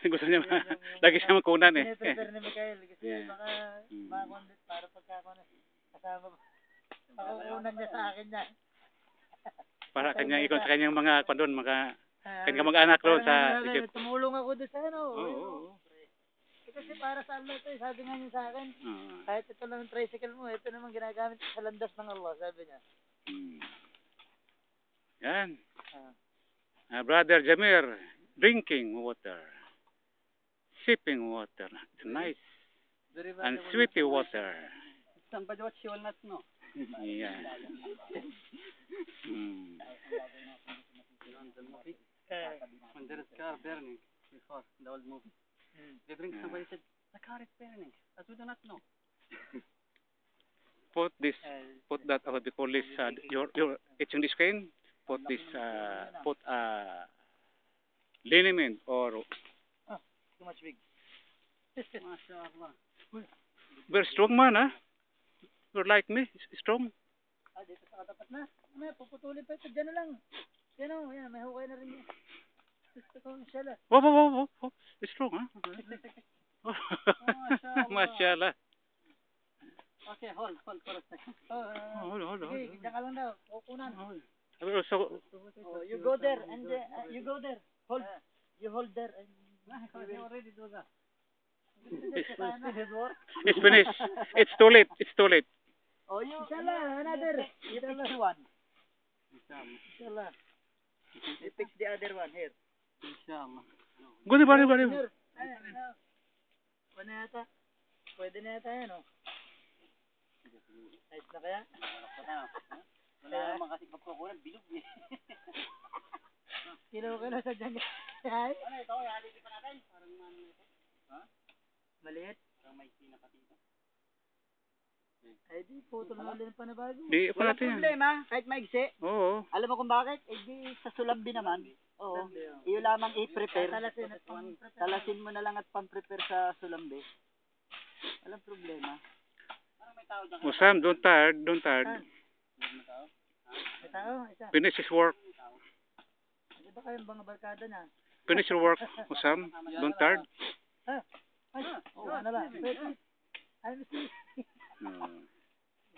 Gusto niya lagi siya makunan eh. Piniprepare ni Mikael kasi baka makakondit para pagkakunan. Kasama ba? Pakukunan niya sa akin niya. Para kanya ikon sa kanyang mga doon, mga kanyang mag-anak doon sa Egypt. Tumulong ako doon sa ano. Oo. Kasi para sa Allah ito, sabi nga niya sa akin, kahit ito lang yung tricycle mo, ito naman ginagamit sa landas ng Allah, sabi niya. Yan. Brother Jamir, drinking water, sipping water, it's nice, and sweetie water. Somebody what she will not know. Yeah. When there is car burning before the old movie, they bring somebody said the car is burning, as we do not know. Put that what we call this your it's in the screen. Put this liniment or Too much big. MashaAllah. very strong man, huh? You're like me, strong. Dito sa katapat na. May puputulin pa ito, dyan na lang. Yan o, yan, may hukay na rin yan. Gusto ko, inshallah. Wow. It's strong, huh? Mashallah. Okay, hold for a second. Hold. Okay, dyan ka lang daw, kukunan. Also, You go there, and you go there. Hold. You hold there. And You already do that. it's finished. It's too late. oh, you, inshallah, another. You pick the one. Inshallah. You pick the other one, here. Inshallah. Good. Pwede na yata. Pwede na yata yan, o. Ayos na kaya? Wala naman kasi pagkukunan, bilog eh. Kilo sa dyan. Ay? Ano ito? Halili pa natin? Parang ito. Ha? Maliit? Parang may sinapati ito. Ay, di, putol na ulit pa na bago. Di pa Walang natin yan. problema, kahit maigsi. Oo. Alam mo kung bakit? Eh, di, sa sulambi naman. Oo. Iyo lamang i-prepare. Talasin mo na lang at pang-prepare sa sulambi. Walang problema. Parang may tao dyan. Musam, don't tired. May tao, isa. Finish his work. Di ba kayong mga barkada na? Finish your work, Musam. Don't tired. Ay, ano lang. Ay, see.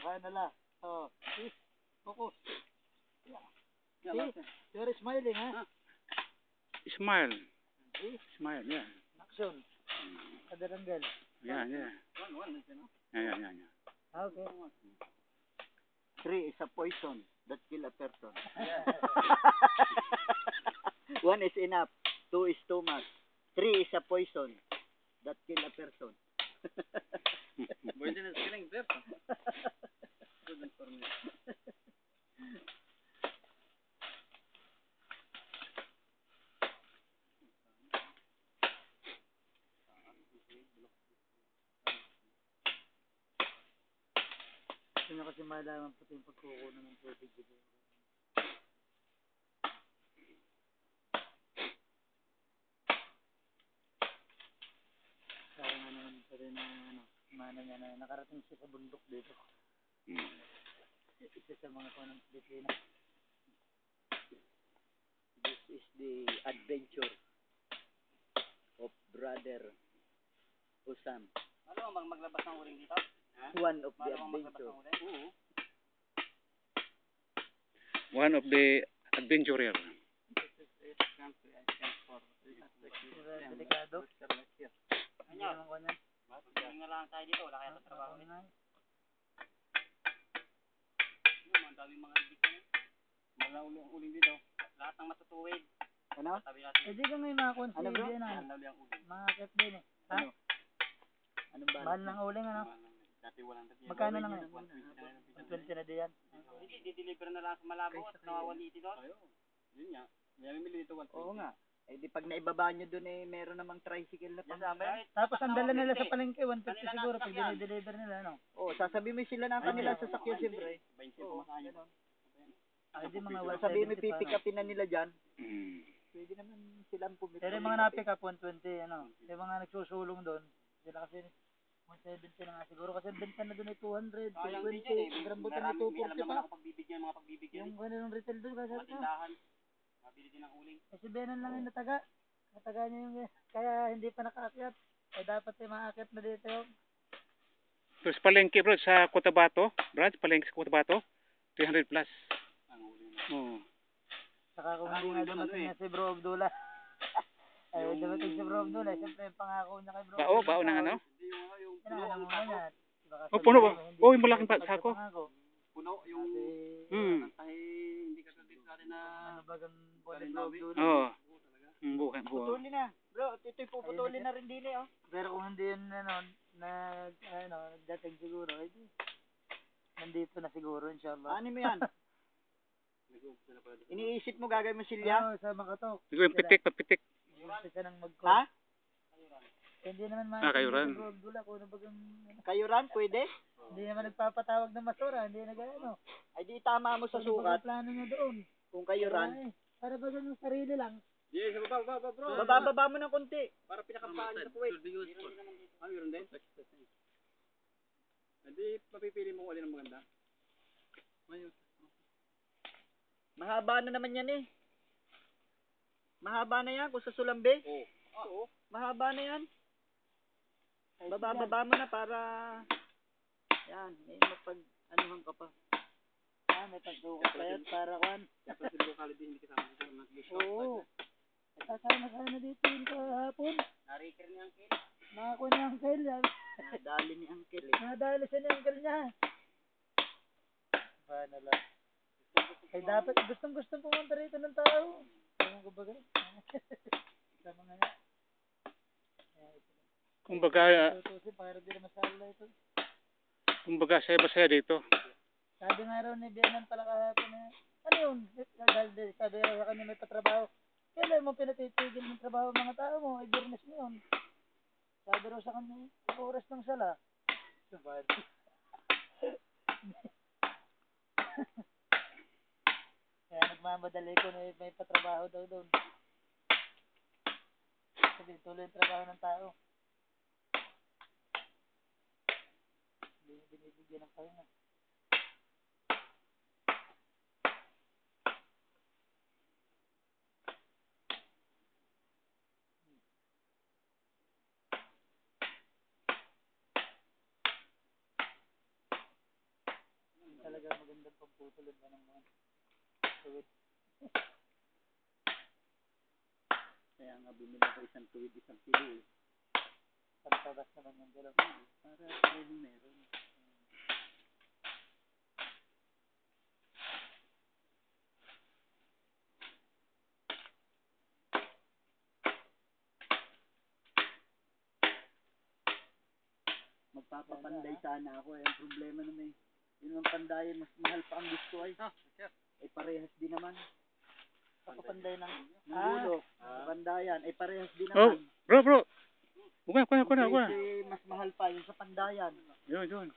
Ano lang. Oh, see. Focus. See, you're smiling, ha? Smile. Smile, yeah. Action. Kadaranggal. Yeah. Yeah. Okay. 3 is a poison that kill a person. 1 is enough. 2 is too much. 3 is a poison that kill a person. Poison is killing person. Good information. Hindi nyo kasi malaman pati yung pagkukunan ng tubig dito. Kaya nga naman pa rin na mana niya na nakarating siya sa bundok dito. Isa sa mga kuha ng Pilipinas. This is the adventure of Brother Usam. Ano bang maglabas ng uling dito? One of the adventure. One of the adventurer. Delikado. Ano? Tingnan lang tayo dito. Wala kaya sa trabaho nito. Ang daming mga ibig na. Wala uling dito. Lahat ng matutuwid. Ano? Eh di ka ngayon makakonsider yan. Makakit din eh. Ha? Anong ba? Mahal ng uling ano? Dati walang tabi. Magkano na ngayon? 120 na diyan. Hindi, di-deliver na lang sa Malabo at nawawali dito. Yun nga. May bibili dito 120. Oo nga. Eh di pag naibaba nyo dun eh meron namang tricycle na pasama. Tapos ang dala nila sa palengke 150 siguro pag dinideliver nila ano. Oo, sasabihin mo sila na kanila sa sakyan siyempre. Oo. Ay di mga 170. Sabihin mo pipick upin na nila diyan. Pwede naman silang pumili. Pero yung mga na-pick up 120 ano. Yung mga nagsusulong doon, sila kasi 170 na nga siguro kasi benta na doon ay 200, 220, grambutan na 240 pa. Mga pagbibigyan. Yung kanilang retail doon kasi Tindahan. Mabili din ng uling. Kasi benan lang yung nataga. Mataga niya yung, kaya hindi pa nakaakyat. Ay dapat yung maakyat na dito yung. Pero sa palengke bro, sa Cotabato, Brad, palengke sa Cotabato, 300 plus. Oo. Saka kung hindi nga dumating na si Bro Abdullah. Ay, dumating si Bro Abdullah. Siyempre yung pangako niya kay Bro Abdullah. Bao ng ano? Alam mo niya. Oh, puno ba? Oh, yung malaking sako. Puno yung hindi ka dito sa atin na ano bagang Bro Abdullah. Oo. Buhay. Putulin na. Bro, ito'y puputulin na rin din eh, oh. Pero kung hindi yun, nagdating siguro, edi, nandito na siguro, inshallah. Ano mo yan? Iniisip mo gagawin mo silya? Oo, sa Makatok. Siguro yung pitik. Umpisa nang ha? Hindi naman Kayuran. Kayuran, pwede? Hindi naman nagpapatawag ng masura, hindi nag-ano. Ay di tama mo sa sukat. Plano niya doon. Kung kayuran. Para ba yung sarili lang? yes, baba bro. Bababa mo ng konti. Para pinakapaan sa puwet. Meron din? Hindi, mapipili mo alin ang maganda. Ayun. Mahaba na naman yan eh. Mahaba na yan kung sa Sulambe. Oo. Mahaba na yan. Baba mo na para yan, may mapag-anuhan ka pa. May pagdukat pa yan para kan. Sa Cebu Quality hindi kasama sa mag-shop. Oo. Kasama dito yung kahapon. Nariker ni Uncle. Nakakuha ni Uncle. Nadali ni Uncle eh. Nadali siya ni Uncle niya. Paano lang. Ay dapat gustong pumunta rito ng tao. Ewan ko bagay. Sa mga yan. Kumbaga saya dito. Sabi nga raw ni Bianan pala kahapon na, ano yun? Sabi raw sa kanya may patrabaho. Kailan mo pinatitigil ng trabaho ng mga tao mo? Ay business mo yun. Sabi raw sa kanya, oras ng sala. Sabad. Kaya nagmamadali ko na may patrabaho daw doon. Sabi tuloy yung trabaho ng tao. Hindi binibigyan ng pahinga. Talaga magandang pagputulad na ng mga tuwid. Kaya nga bumili ko isang tuwid, isang kilo eh. Pagtagas naman yung dalaw. Para rin meron. Magpapapanday sana ako eh. Ang problema naman eh. Yun ang pandayan, mas mahal pa ang gusto ay. Ay parehas din naman. Papapanday ng gulo. Pandayan, ay parehas din naman. Oh, bro. Kuna. Kasi mas mahal pa yung sa pandayan. Yun.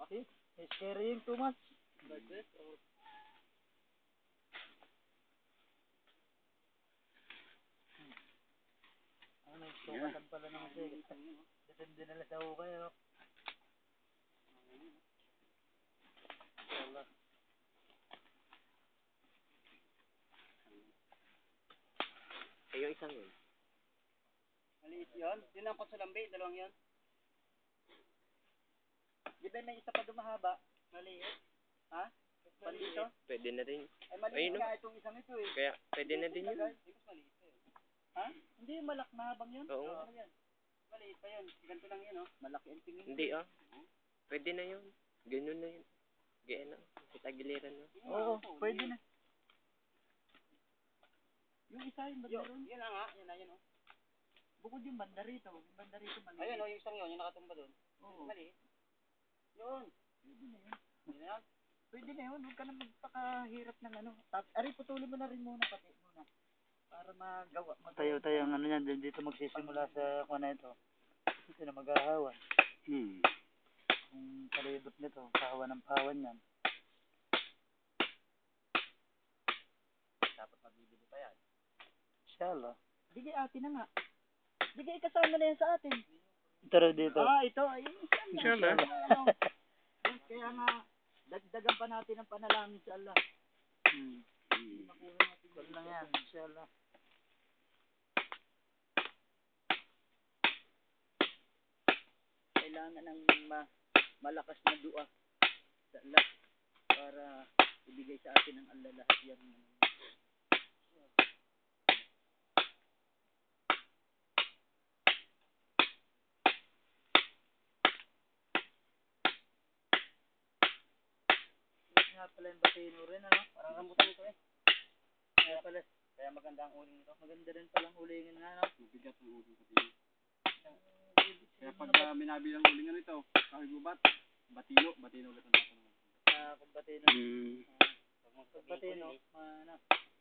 Okay, is carrying too much. Ano, sukatan pala naman siya. Depende nila sa hukay. Inshallah. Yung isang yun. Maliit yun? Yun ang Sulambe, dalawang yun. Di ba may isa pa dumahaba? Maliit? Ha? Pandito? Pwede na rin. Ay maliit nga itong isang ito eh. Kaya pwede na din yun. Ha? Hindi malak na habang yun? Oo. Ano yan? Maliit pa yun. Ganito lang yun oh. Malaki ang tingin. Hindi Pwede na yun. Ganun na yun. Gaya na. Kitagiliran na. Oo, pwede na. Yung isa yung banda ron. Yun na nga. Yun oh. Bukod yung banda rito. Yung banda rito maliit. Ayun yung isang yun. Yung nakatumba doon. Oo. Maliit. Yun. Pwede na yun. Huwag ka na magpakahirap ng ano. Ari, putulin mo na rin muna pati muna. Para magawa. Tayo ang ano yan. Dito magsisimula sa kung na ito. Dito na maghahawan. Yung palibot nito. Pahawan ng pahawan yan. Dapat mabibili pa yan. inshallah. Bigay atin na nga. Bigay kasama na yan sa atin. Ito dito. Ito. Inshallah. Kaya nga, dagdagan pa natin ang panalangin, inshallah. Wala lang yan, inshallah. Kailangan ng malakas na dua sa Allah para ibigay sa atin ng Allah lahat yan. Nga pala yung batino rin, ano? Parang rambutan ito eh. Kaya pala, kaya maganda ang uling ito. Maganda rin palang ulingin nga, no? Mabigat ang uling batino. Kaya pag minabilang uling ano ito, kahit gubat, batino ulit ang tatanong. Pag batino. Pag batino, ano?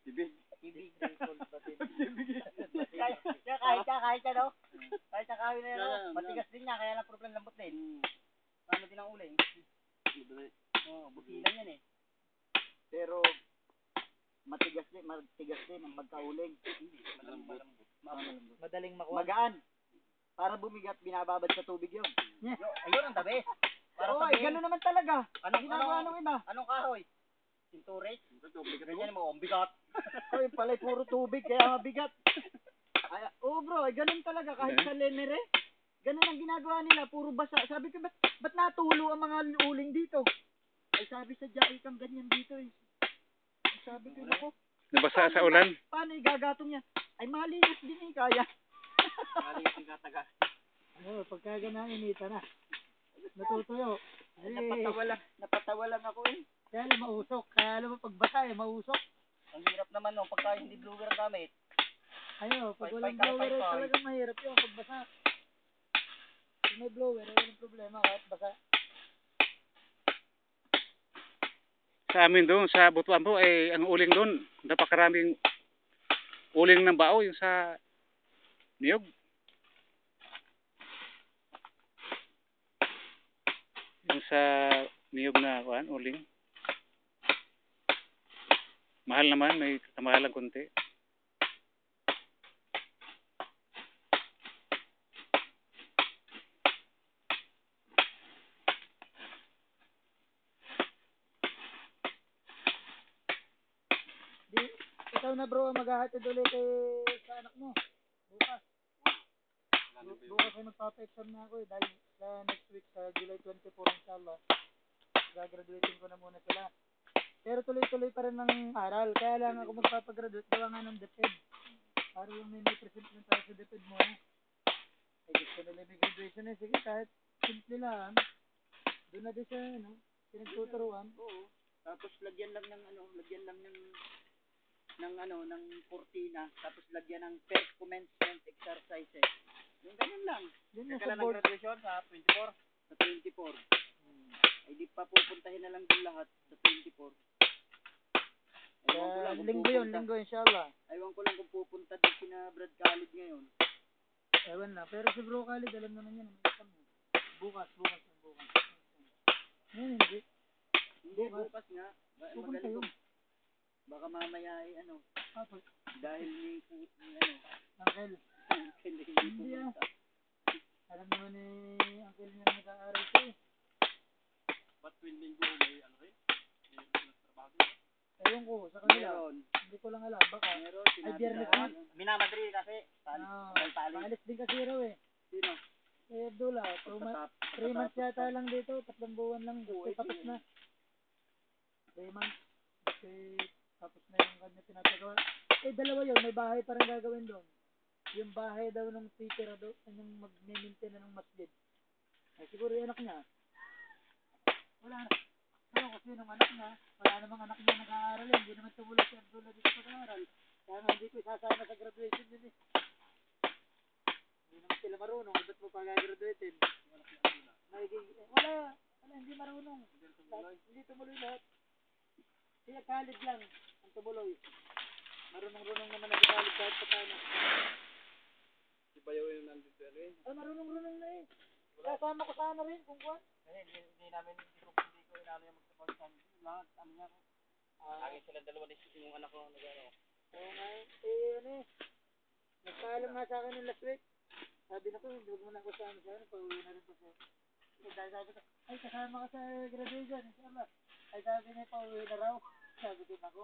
Bibig. Ibig din po batino. Kahit siya, no? Kahit siya kawin na yun, no? Matigas din niya, kaya lang problem lambot din. Paano din ang uling? Bukilan yan eh. Pero matigas din ang magkauling. Madaling makuha. Magaan. Para bumigat, binababad sa tubig yun. Ayun ang tabi. Oo, gano'n naman talaga. Ginagawa ng iba. Anong kahoy? Sintures? Ganyan mo, ang bigat. Oy, pala'y puro tubig, kaya mabigat. Oo bro, gano'n talaga. Kahit sa lenere, gano'n ang ginagawa nila, puro basa. Sabi ko, ba't natulo ang mga uling dito? Ay sabi sa Jai kang ganyan dito eh. Ay sabi ko, nako. Nabasa sa ulan. Paano igagatong yan? Ay malinis din eh, kaya. Malinis yung katagas. Oo, pagka ganang inita na. Natutuyo. Napatawa lang ako eh. Kaya alam mausok. Kaya alam mo pagbasa eh, mausok. Ang hirap naman no, pagka hindi blower ang gamit. Ayo, pag walang blower eh, talagang mahirap yun pagbasa. Kung may blower, ay walang problema kahit basa. Sa amin doon, sa Butuan po, ang uling doon, napakaraming uling ng bao, yung sa niyog. Yung sa niyog na uling. Mahal naman, may kamahalan konti. Ikaw na bro, maghahatid ulit sa anak mo. Bukas. Bukas ay magpapa-exam na ako eh. Dahil sa next week, sa July 24 inshallah, gagraduating ko na muna sila. Pero tuloy-tuloy pa rin ng aral. Kaya lang ako magpapagraduate, gawa nga ng DepEd. Para yung may present lang tayo sa DepEd muna. Ay gusto nila may graduation eh. Sige, kahit simple lang. Doon na din sa, pinagtuturuan. Oo. Tapos lagyan lang ng cortina, tapos lagyan ng first commencement exercises. Yung ganyan lang. Kailan ang graduation? Sa 24? Sa 24. Ay di pa pupuntahin na lang din lahat sa 24. Linggo inshallah. Aywan ko lang kung pupunta din sina Brad Khalid ngayon. Ewan na, pero si Bro Khalid alam naman yan. Bukas. Ngayon hindi. Hindi, bukas nga. Pupunta yun. Baka mamaya ay dahil ni Uncle. Hindi ah. Alam naman ni Uncle niya na nag-aaral siya eh. Ba't tuwing linggo may may trabaho? Ayun ko, sa kanila. Hindi ko lang alam, baka. Ay, biyernes na. Minamadrid kasi. Paalis din kasi raw eh. Sino? Eh, Abdullah. 3 months yata lang dito, 3 buwan lang. Tapos na. 3 months. Kasi tapos na yung kanya pinapagawa. Eh, dalawa yun. May bahay pa rin gagawin doon. Yung bahay daw ng teacher doon, yung mag-maintain na ng masjid. Ay, siguro yung anak niya. Wala na. Pero kasi nung anak niya, wala namang anak niya nag-aaral eh. Hindi naman tumulong si Abdullah dito pag-aaral. Kaya nga hindi ko isasama sa graduation din eh. Hindi naman sila marunong. Ba't mo pag-graduatin? Wala. Hindi marunong. Hindi tumuloy lahat. Kaya Khalid lang ang tumuloy. Marunong-runong naman nag-Khalid kahit pa paano. Si Bayaw yung nandito rin. Ay, marunong-runong na eh. Kasama ko sana rin kung kuwan. Hindi ko inamin yung magsabaw sa amin. Lahat, niya ko. Lagi sila dalawa ni yung anak ko nag-ano. Oo nga eh. nga sa akin yung last week. Sabi na ko, huwag mo na ako sa akin, pauwi na rin ko siya. Dahil sabi ko, ay kasama ka sa graduation, inshallah. Ay sabi niya, pauwi na raw. Sabi ko, ako.